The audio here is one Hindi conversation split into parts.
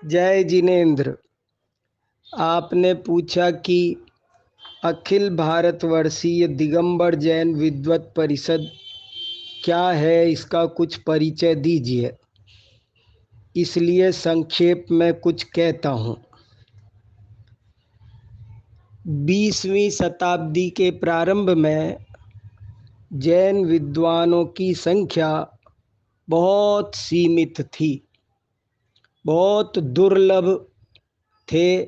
जय जिनेन्द्र। आपने पूछा कि अखिल भारतवर्षीय दिगंबर जैन विद्वत परिषद क्या है, इसका कुछ परिचय दीजिए। इसलिए संक्षेप में कुछ कहता हूँ। 20वीं शताब्दी के प्रारंभ में जैन विद्वानों की संख्या बहुत सीमित थी, बहुत दुर्लभ थे।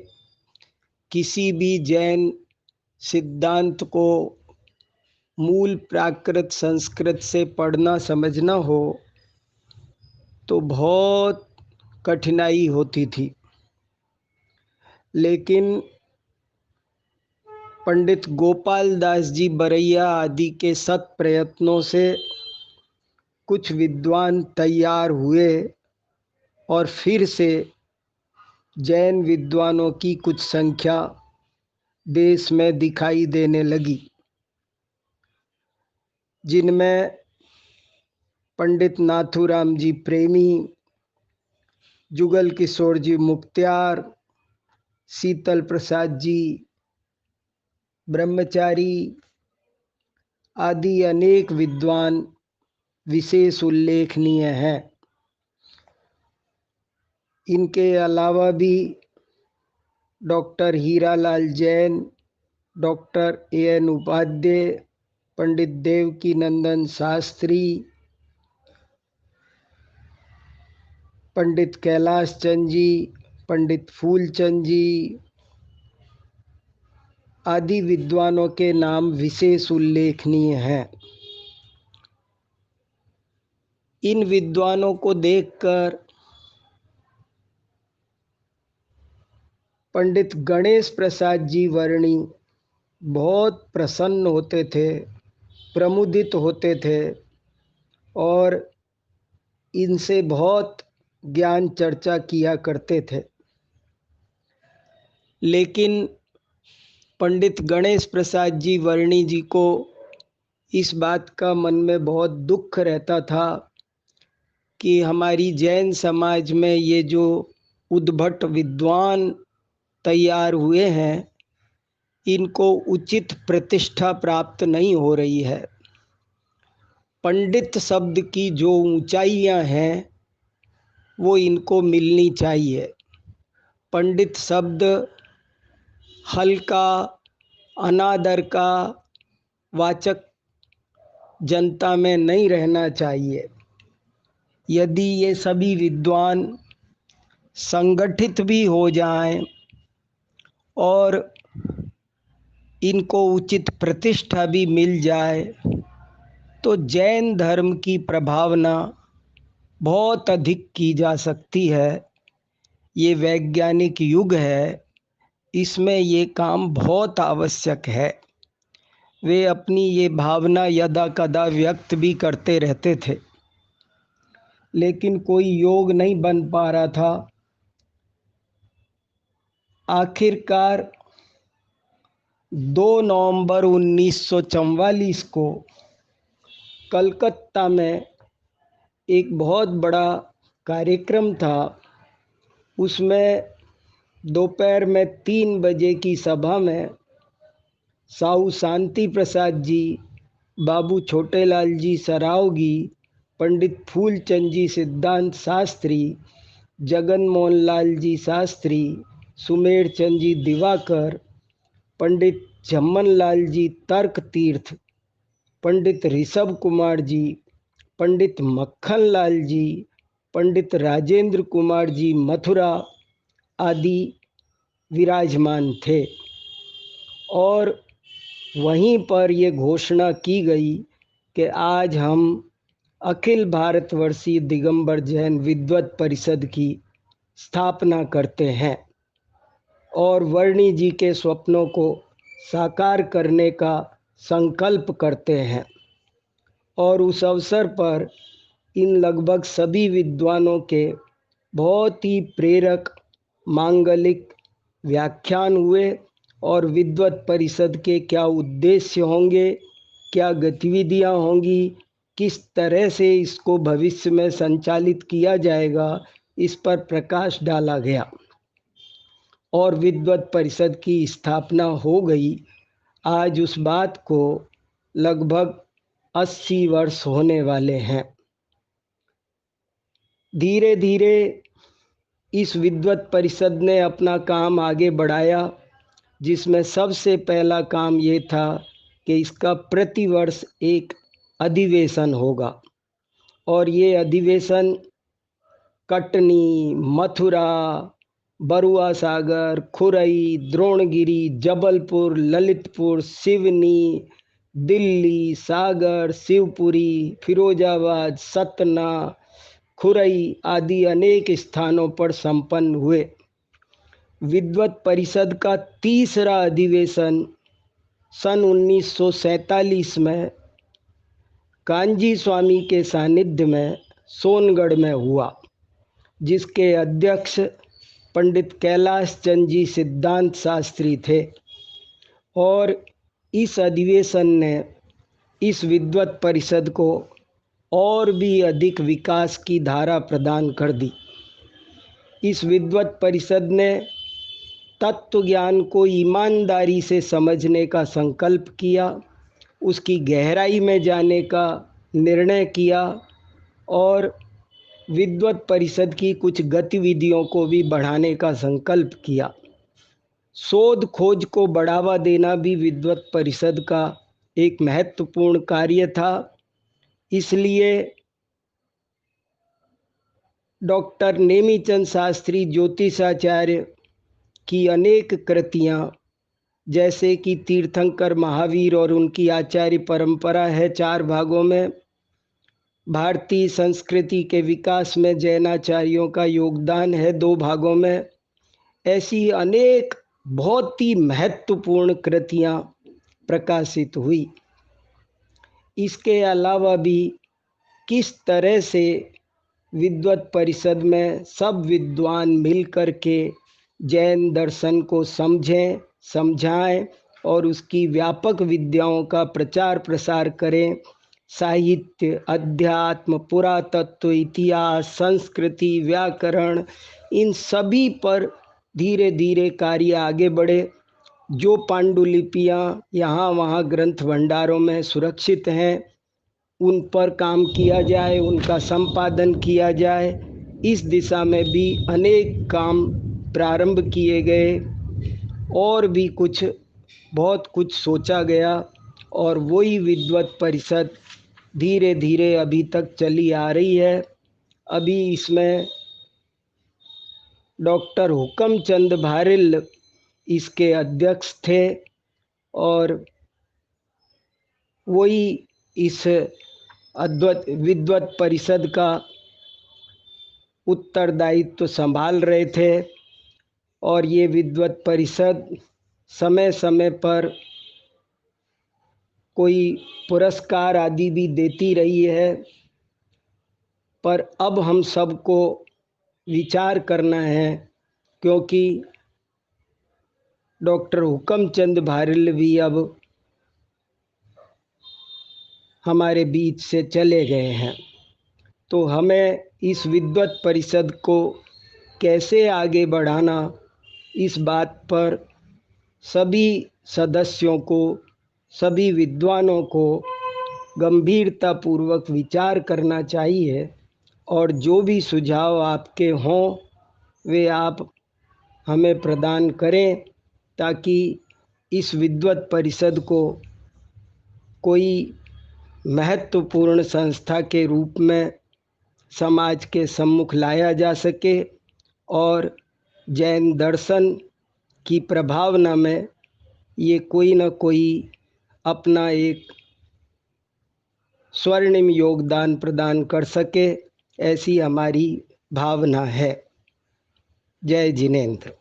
किसी भी जैन सिद्धांत को मूल प्राकृत संस्कृत से पढ़ना समझना हो तो बहुत कठिनाई होती थी। लेकिन पंडित गोपाल दास जी बरैया आदि के सत प्रयत्नों से कुछ विद्वान तैयार हुए और फिर से जैन विद्वानों की कुछ संख्या देश में दिखाई देने लगी, जिनमें पंडित नाथूराम जी प्रेमी, जुगल किशोर जी मुक्त्यार, शीतल प्रसाद जी ब्रह्मचारी आदि अनेक विद्वान विशेष उल्लेखनीय हैं। इनके अलावा भी doctor Hiralal Jain, doctor A.N. Upadhyay, Pandit Devki Nandan Shastri, Pandit Kailash Chand ji, Pandit Phoolchand ji आदि विद्वानों के नाम विशेष उल्लेखनीय हैं। इन विद्वानों को देखकर पंडित गणेश प्रसाद जी वर्णी बहुत प्रसन्न होते थे, प्रमुदित होते थे और इनसे बहुत ज्ञान चर्चा किया करते थे। लेकिन पंडित गणेश प्रसाद जी वर्णी जी को इस बात का मन में बहुत दुख रहता था कि हमारी जैन समाज में ये जो उद्भट विद्वान तैयार हुए हैं, इनको उचित प्रतिष्ठा प्राप्त नहीं हो रही है। पंडित शब्द की जो ऊंचाइयां हैं वो इनको मिलनी चाहिए। पंडित शब्द हल्का, अनादर का वाचक जनता में नहीं रहना चाहिए। यदि ये सभी विद्वान संगठित भी हो जाएं और इनको उचित प्रतिष्ठा भी मिल जाए तो जैन धर्म की प्रभावना बहुत अधिक की जा सकती है। ये वैज्ञानिक युग है, इसमें ये काम बहुत आवश्यक है। वे अपनी ये भावना यदा कदा व्यक्त भी करते रहते थे, लेकिन कोई योग नहीं बन पा रहा था। आखिरकार 2 नवंबर 1944 को कलकत्ता में एक बहुत बड़ा कार्यक्रम था। उसमें दोपहर में 3 बजे की सभा में साहू शांति प्रसाद जी, बाबू छोटेलाल जी सरावगी, पंडित फूलचंद जी सिद्धांत शास्त्री, जगन मोहन लाल जी शास्त्री, सुमेर चंद जी दिवाकर, पंडित झम्मन लाल जी तर्क तीर्थ, पंडित ऋषभ कुमार जी, पंडित मक्खन लाल जी, पंडित राजेंद्र कुमार जी मथुरा आदि विराजमान थे। और वहीं पर ये घोषणा की गई कि आज हम अखिल भारतवर्षीय दिगंबर जैन विद्वत परिषद की स्थापना करते हैं और वर्णी जी के स्वप्नों को साकार करने का संकल्प करते हैं। और उस अवसर पर इन लगभग सभी विद्वानों के बहुत ही प्रेरक मांगलिक व्याख्यान हुए और विद्वत परिषद के क्या उद्देश्य होंगे, क्या गतिविधियां होंगी, किस तरह से इसको भविष्य में संचालित किया जाएगा, इस पर प्रकाश डाला गया और विद्वत परिषद की स्थापना हो गई। आज उस बात को लगभग 80 वर्ष होने वाले हैं। धीरे धीरे इस विद्वत परिषद ने अपना काम आगे बढ़ाया, जिसमें सबसे पहला काम ये था कि इसका प्रतिवर्ष एक अधिवेशन होगा और ये अधिवेशन कटनी, मथुरा, बरुआ सागर, खुरई, द्रोणगिरी, जबलपुर, ललितपुर, सिवनी, दिल्ली, सागर, शिवपुरी, फिरोजाबाद, सतना, खुरई आदि अनेक स्थानों पर संपन्न हुए। विद्वत परिषद का तीसरा अधिवेशन सन 1947 में कांजी स्वामी के सानिध्य में सोनगढ़ में हुआ, जिसके अध्यक्ष पंडित कैलाश चंद जी सिद्धांत शास्त्री थे और इस अधिवेशन ने इस विद्वत परिषद को और भी अधिक विकास की धारा प्रदान कर दी। इस विद्वत परिषद ने तत्व ज्ञान को ईमानदारी से समझने का संकल्प किया, उसकी गहराई में जाने का निर्णय किया और विद्वत परिषद की कुछ गतिविधियों को भी बढ़ाने का संकल्प किया। शोध खोज को बढ़ावा देना भी विद्वत परिषद का एक महत्वपूर्ण कार्य था। इसलिए डॉक्टर नेमीचंद शास्त्री ज्योतिषाचार्य की अनेक कृतियाँ, जैसे कि तीर्थंकर महावीर और उनकी आचार्य परंपरा है 4 भागों में, भारतीय संस्कृति के विकास में जैनाचार्यों का योगदान है 2 भागों में, ऐसी अनेक बहुत ही महत्वपूर्ण कृतियाँ प्रकाशित हुई। इसके अलावा भी किस तरह से विद्वत परिषद में सब विद्वान मिलकर के जैन दर्शन को समझें, समझाएं और उसकी व्यापक विद्याओं का प्रचार प्रसार करें। साहित्य, अध्यात्म, पुरातत्व, इतिहास, संस्कृति, व्याकरण, इन सभी पर धीरे धीरे कार्य आगे बढ़े। जो पांडुलिपियाँ यहाँ वहाँ ग्रंथ भंडारों में सुरक्षित हैं, उन पर काम किया जाए, उनका संपादन किया जाए। इस दिशा में भी अनेक काम प्रारंभ किए गए और भी बहुत कुछ सोचा गया और वही विद्वत परिषद धीरे धीरे अभी तक चली आ रही है। अभी इसमें डॉक्टर हुकमचंद भारिल इसके अध्यक्ष थे और वही इस विद्वत परिषद का उत्तरदायित्व संभाल रहे थे और ये विद्वत परिषद समय समय पर कोई पुरस्कार आदि भी देती रही है। पर अब हम सबको विचार करना है, क्योंकि डॉक्टर हुकमचंद भारिल भी अब हमारे बीच से चले गए हैं। तो हमें इस विद्वत परिषद को कैसे आगे बढ़ाना, इस बात पर सभी सदस्यों को, सभी विद्वानों को गंभीरतापूर्वक विचार करना चाहिए और जो भी सुझाव आपके हों वे आप हमें प्रदान करें, ताकि इस विद्वत परिषद को कोई महत्वपूर्ण संस्था के रूप में समाज के सम्मुख लाया जा सके और जैन दर्शन की प्रभावना में ये कोई न कोई अपना एक स्वर्णिम योगदान प्रदान कर सके, ऐसी हमारी भावना है। जय जिनेंद्र।